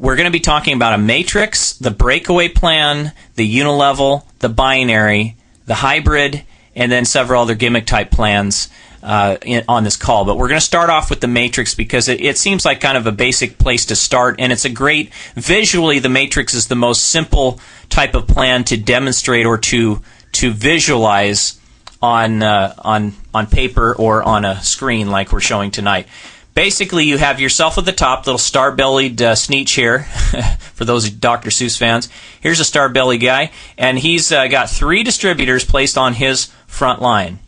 we're going to be talking about a matrix, the breakaway plan, the unilevel, the binary, the hybrid, and then several other gimmick type plans on this call. But we're going to start off with the matrix because it seems like kind of a basic place to start, and it's a great, visually the matrix is the most simple type of plan to demonstrate or to visualize on paper or on a screen like we're showing tonight. Basically, you have yourself at the top, little star-bellied Sneetch here, for those Dr. Seuss fans. Here's a star-bellied guy, and he's got 3 distributors placed on his front line.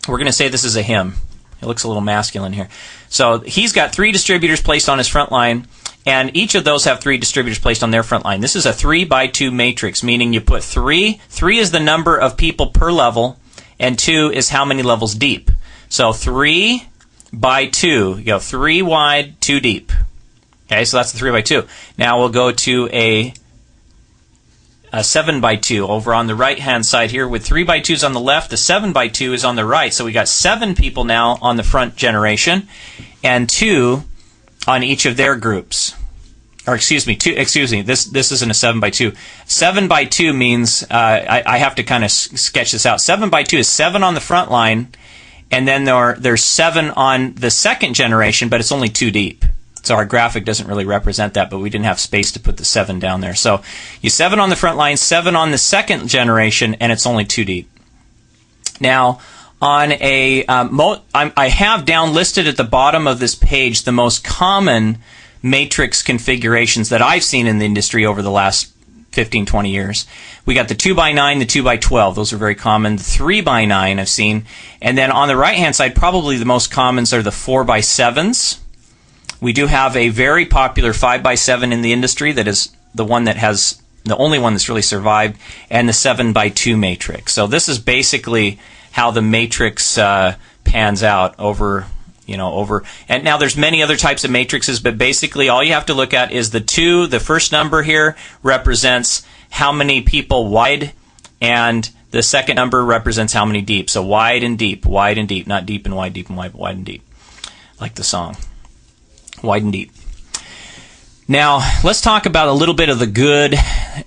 We're going to say this is a him. It looks a little masculine here. So he's got 3 distributors placed on his front line, and each of those have 3 distributors placed on their front line. This is a 3x2 matrix, meaning you put 3. 3 is the number of people per level, and 2 is how many levels deep. So 3 by 2. You go 3 wide, 2 deep. Okay, so that's the 3 by 2. Now we'll go to a 7 by 2 over on the right-hand side here with 3 by 2s on the left. The 7 by 2 is on the right. So we got 7 people now on the front generation and 2 on each of their groups. Or excuse me, this isn't a 7 by 2. 7 by 2 means, I have to kind of sketch this out. 7 by 2 is 7 on the front line, and then there's 7 on the second generation, but it's only 2 deep. So our graphic doesn't really represent that, but we didn't have space to put the 7 down there. So you 7 on the front line, 7 on the second generation, and it's only 2 deep. Now, on a I have down listed at the bottom of this page the most common matrix configurations that I've seen in the industry over the last 15, 20 years. We got the 2x9, the 2x12. Those are very common. The 3x9 I've seen. And then on the right-hand side, probably the most commons are the 4x7s. We do have a very popular 5x7 in the industry that is the one that has, the only one that's really survived, and the 7x2 matrix. So this is basically how the matrix pans out over. And now there's many other types of matrices, but basically all you have to look at is the 2. The first number here represents how many people wide, and the second number represents how many deep. So wide and deep, not deep and wide, deep and wide, but wide and deep. Like the song. Wide and deep. Now, let's talk about a little bit of the good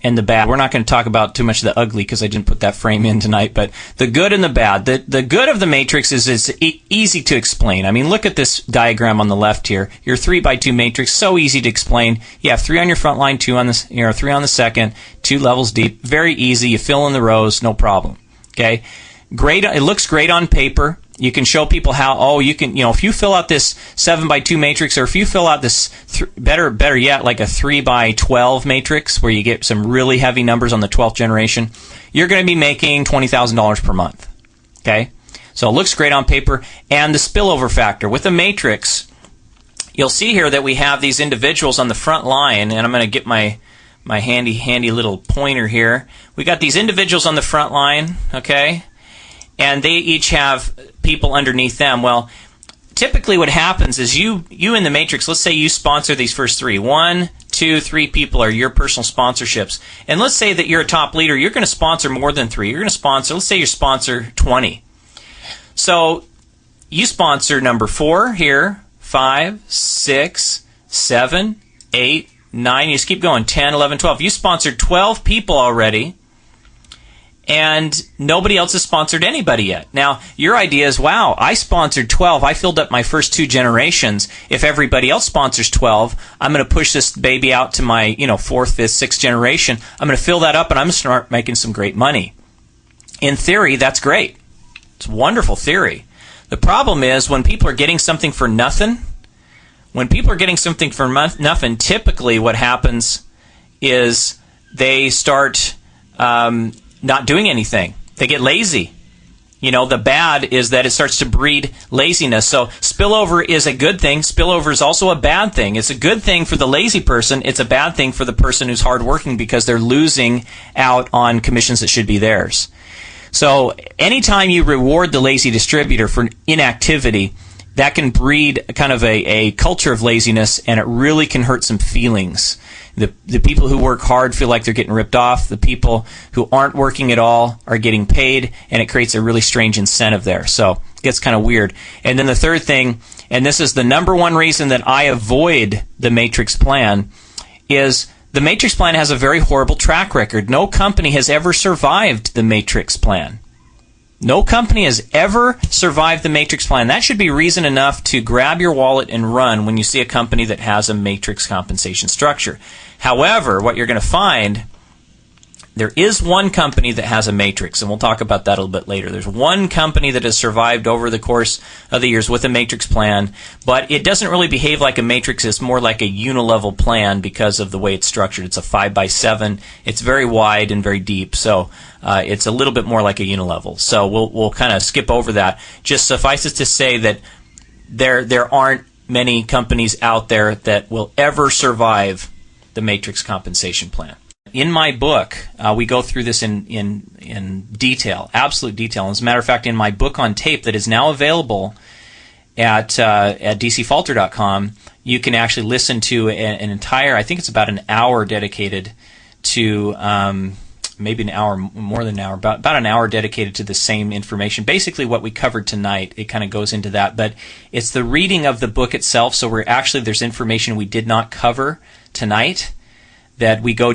and the bad. We're not going to talk about too much of the ugly because I didn't put that frame in tonight, but the good and the bad. The good of the matrix is it's easy to explain. I mean, look at this diagram on the left here. Your 3x2 matrix, so easy to explain. You have 3 on your front line, 2 on the, 3 on the second, 2 levels deep. Very easy. You fill in the rows, no problem. Okay? Great. It looks great on paper. You can show people how, you can, if you fill out this 7x2 matrix, or if you fill out this, better yet, like a 3x12 matrix, where you get some really heavy numbers on the 12th generation, you're going to be making $20,000 per month. Okay? So it looks great on paper. And the spillover factor. With a matrix, you'll see here that we have these individuals on the front line, and I'm going to get my handy little pointer here. We got these individuals on the front line, okay? And they each have people underneath them. Well, typically what happens is you in the matrix, let's say you sponsor these first 3. 1, 2, 3 people are your personal sponsorships. And let's say that you're a top leader. You're going to sponsor more than 3. You're going to sponsor, let's say you sponsor 20. So you sponsor number 4 here, 5, 6, 7, 8, 9. You just keep going, 10, 11, 12. You sponsored 12 people already. And nobody else has sponsored anybody yet. Now, your idea is, wow, I sponsored 12. I filled up my first 2 generations. If everybody else sponsors 12, I'm going to push this baby out to my, 4th, 5th, 6th generation. I'm going to fill that up, and I'm going to start making some great money. In theory, that's great. It's wonderful theory. The problem is when people are getting something for nothing, typically what happens is they start not doing anything. They get lazy. The bad is that it starts to breed laziness. So spillover is a good thing. Spillover is also a bad thing. It's a good thing for the lazy person. It's a bad thing for the person who's hardworking because they're losing out on commissions that should be theirs. So anytime you reward the lazy distributor for inactivity, that can breed kind of a culture of laziness, and it really can hurt some feelings. The people who work hard feel like they're getting ripped off. The people who aren't working at all are getting paid, and it creates a really strange incentive there. So it gets kind of weird. And then the third thing, and this is the number one reason that I avoid the matrix plan, is the matrix plan has a very horrible track record. No company has ever survived the matrix plan. No company has ever survived the matrix plan. That should be reason enough to grab your wallet and run when you see a company that has a matrix compensation structure. However, what you're going to find, there is one company that has a matrix, and we'll talk about that a little bit later. There's one company that has survived over the course of the years with a matrix plan, but it doesn't really behave like a matrix. It's more like a unilevel plan because of the way it's structured. It's a 5x7. It's very wide and very deep, so it's a little bit more like a unilevel. So we'll kind of skip over that. Just suffices to say that there aren't many companies out there that will ever survive the matrix compensation plan. In my book, we go through this in detail, absolute detail. As a matter of fact, in my book on tape that is now available at dcfalter.com, you can actually listen to an entire, I think it's about an hour dedicated to, maybe an hour, more than an hour, about an hour dedicated to the same information. Basically what we covered tonight, it kind of goes into that, but it's the reading of the book itself, so there's information we did not cover tonight that we go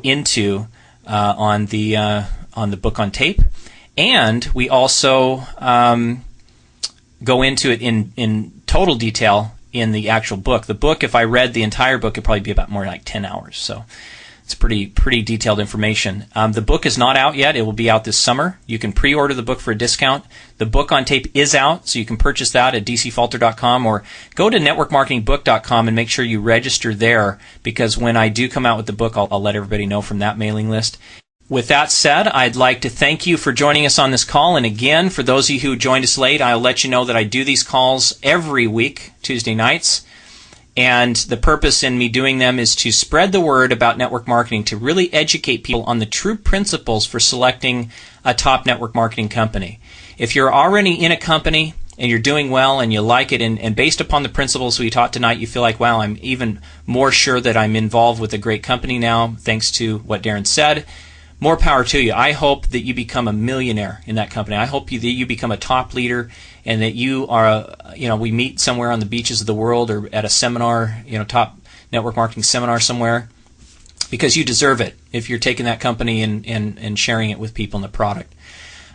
into on the book on tape, and we also go into it in total detail in the actual book. The book, if I read the entire book, it'd probably be about more like 10 hours. So it's pretty detailed information. The book is not out yet. It will be out this summer. You can pre-order the book for a discount. The book on tape is out, so you can purchase that at dcfalter.com or go to networkmarketingbook.com and make sure you register there, because when I do come out with the book, I'll let everybody know from that mailing list. With that said, I'd like to thank you for joining us on this call. And again, for those of you who joined us late, I'll let you know that I do these calls every week, Tuesday nights. And the purpose in me doing them is to spread the word about network marketing, to really educate people on the true principles for selecting a top network marketing company. If you're already in a company and you're doing well and you like it, and based upon the principles we taught tonight, you feel like, wow, I'm even more sure that I'm involved with a great company now, thanks to what Darren said, more power to you. I hope that you become a millionaire in that company. I hope that you become a top leader, and that you are, we meet somewhere on the beaches of the world or at a seminar, top network marketing seminar somewhere, because you deserve it if you're taking that company and sharing it with people in the product.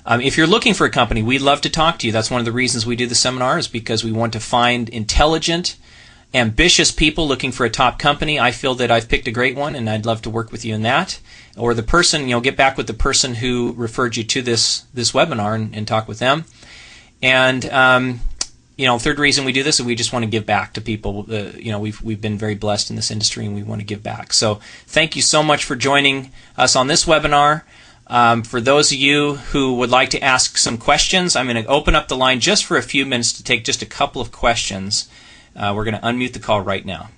If you're looking for a company, we'd love to talk to you. That's one of the reasons we do the seminar, is because we want to find intelligent, ambitious people looking for a top company. I feel that I've picked a great one, and I'd love to work with you in that. Or the person, get back with the person who referred you to this webinar and talk with them. And third reason we do this is we just want to give back to people. We've been very blessed in this industry, and we want to give back. So thank you so much for joining us on this webinar. For those of you who would like to ask some questions, I'm going to open up the line just for a few minutes to take just a couple of questions. We're going to unmute the call right now.